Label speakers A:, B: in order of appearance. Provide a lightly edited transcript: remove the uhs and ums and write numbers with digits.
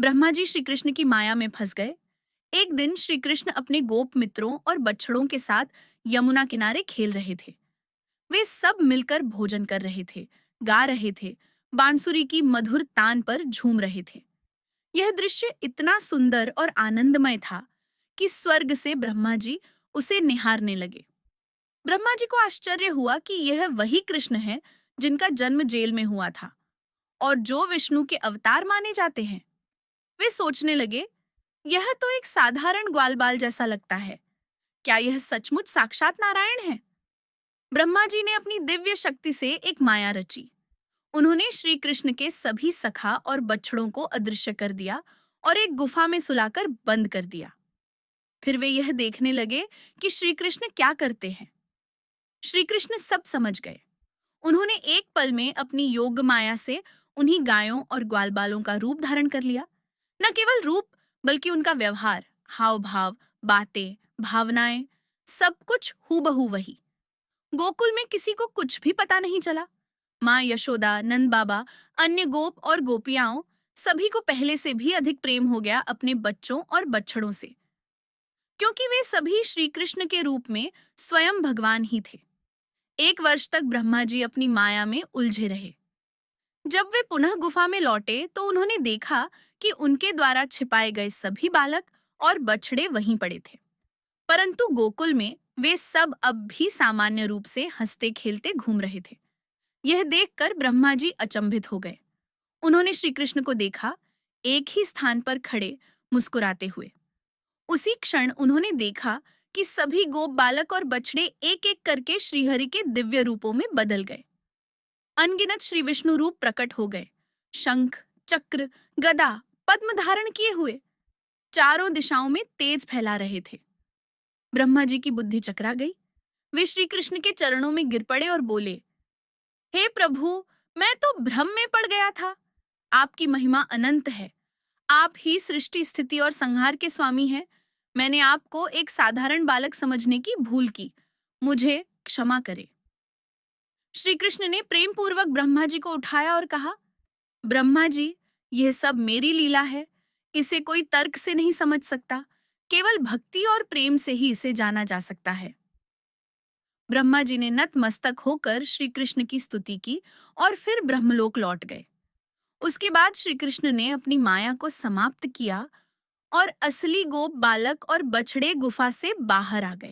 A: ब्रह्मा जी श्री कृष्ण की माया में फंस गए। एक दिन श्री कृष्ण अपने गोप मित्रों और बछड़ों के साथ यमुना किनारे खेल रहे थे। वे सब मिलकर भोजन कर रहे थे, गा रहे थे, बांसुरी की मधुर तान पर झूम रहे थे। यह दृश्य इतना सुंदर और आनंदमय था कि स्वर्ग से ब्रह्मा जी उसे निहारने लगे। ब्रह्मा जी को आश्चर्य हुआ कि यह वही कृष्ण है जिनका जन्म जेल में हुआ था और जो विष्णु के अवतार माने जाते हैं। वे सोचने लगे, यह तो एक साधारण ग्वालबाल जैसा लगता है। क्या यह सचमुच साक्षात नारायण है? ब्रह्मा जी ने अपनी दिव्य शक्ति से एक माया रची। उन्होंने श्री कृष्ण के सभी सखा और बछड़ों को अदृश्य कर दिया और एक गुफा में सुलाकर बंद कर दिया। फिर वे यह देखने लगे कि श्री कृष्ण क्या करते हैं। श्री कृष्ण सब समझ गए। उन्होंने एक पल में अपनी योग माया से उन्हीं गायों और ग्वालबालों का रूप धारण कर लिया। न केवल रूप, बल्कि उनका व्यवहार, हाव भाव, बातें, भावनाएं, सब कुछ हूबहू वही। गोकुल में किसी को कुछ भी पता नहीं चला। माँ यशोदा, नंद बाबा, अन्य गोप और गोपियाओं, सभी को पहले से भी अधिक प्रेम हो गया अपने बच्चों और बछड़ों से, क्योंकि वे सभी श्री कृष्ण के रूप में स्वयं भगवान ही थे। एक वर्ष तक ब्रह्मा जी अपनी माया में उलझे रहे। जब वे पुनः गुफा में लौटे तो उन्होंने देखा कि उनके द्वारा छिपाए गए सभी बालक और बछड़े वहीं पड़े थे। परंतु गोकुल में वे सब अब भी सामान्य रूप से हंसते खेलते घूम रहे थे। यह देखकर ब्रह्मा जी अचंभित हो गए। उन्होंने श्री कृष्ण को देखा, एक ही स्थान पर खड़े, मुस्कुराते हुए। उसी क्षण उन्होंने देखा कि सभी गोप बालक और बछड़े एक एक करके श्रीहरि के दिव्य रूपों में बदल गए। अनगिनत श्री विष्णु रूप प्रकट हो गए। शंख, चक्र, गदा, पद्म धारण किए हुए चारों दिशाओं में तेज फैला रहे थे। ब्रह्मा जी की बुद्धि चकरा गई। वे श्री कृष्ण के चरणों में गिर पड़े और बोले, हे प्रभु, मैं तो भ्रम में पड़ गया था। आपकी महिमा अनंत है। आप ही सृष्टि, स्थिति और संहार के स्वामी हैं। मैंने आपको एक साधारण बालक समझने की भूल की। मुझे क्षमा करें। श्री कृष्ण ने प्रेम पूर्वक ब्रह्मा जी को उठाया और कहा, ब्रह्मा जी, यह सब मेरी लीला है। इसे कोई तर्क से नहीं समझ सकता। केवल भक्ति और प्रेम से ही इसे जाना जा सकता है। ब्रह्मा जी ने नतमस्तक होकर श्री कृष्ण की स्तुति की और फिर ब्रह्मलोक लौट गए। उसके बाद श्री कृष्ण ने अपनी माया को समाप्त किया और असली गोप बालक और बछड़े गुफा से बाहर आ गए।